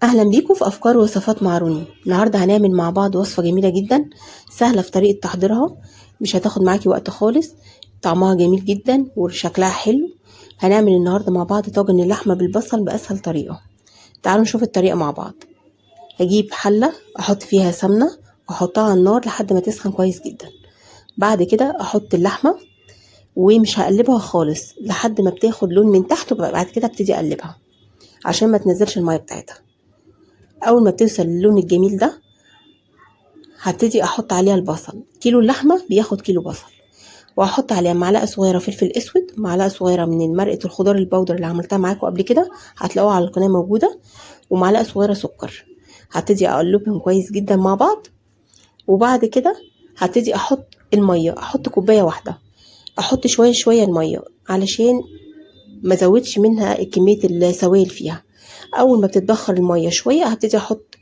اهلا بيكم في افكار ووصفات مع روني. النهارده هنعمل مع بعض وصفه جميله جدا، سهله في طريقه تحضيرها، مش هتاخد معاكي وقت خالص، طعمها جميل جدا وشكلها حلو. هنعمل النهارده مع بعض طاجن اللحمه بالبصل باسهل طريقه. تعالوا نشوف الطريقه مع بعض. هجيب حله احط فيها سمنه واحطها على النار لحد ما تسخن كويس جدا. بعد كده احط اللحمه ومش هقلبها خالص لحد ما بتاخد لون من تحت، وبعد كده ابتدي اقلبها عشان ما تنزلش الميه بتاعتها. اول ما بتوصل للون الجميل ده هبتدي احط عليها البصل. كيلو اللحمه بياخد كيلو بصل، وهحط عليها معلقه صغيره فلفل اسود، معلقه صغيره من مرقه الخضار البودر اللي عملتها معاكم قبل كده، هتلاقوها على القناه موجوده، ومعلقه صغيره سكر. هبتدي اقلبهم كويس جدا مع بعض. وبعد كده هبتدي احط الميه، احط كوبايه واحده، احط شويه شويه الميه علشان ما زودش منها كميه السوائل فيها. اول ما بتتبخر الميه شويه هبتدي احط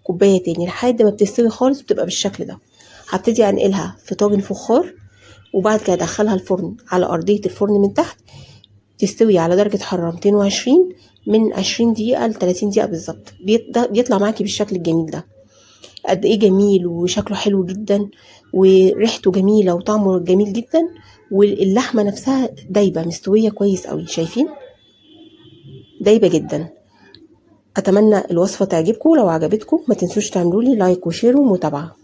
كوبايه تاني لحد ما بتستوي خالص، بتبقى بالشكل ده. هبتدي انقلها في طاجن فخار، وبعد كده ادخلها الفرن على ارضيه الفرن من تحت، تستوي على درجه حراره 220 من 20 دقيقه ل 30 دقيقه بالظبط. بيطلع معاكي بالشكل الجميل ده. قد ايه جميل وشكله حلو جدا وريحته جميله وطعمه جميل جدا، واللحمه نفسها دايبه مستويه كويس قوي. شايفين؟ دايبه جدا. اتمنى الوصفه تعجبكم. لو عجبتكم ما تنسوش تعملوا لي لايك وشير ومتابعه.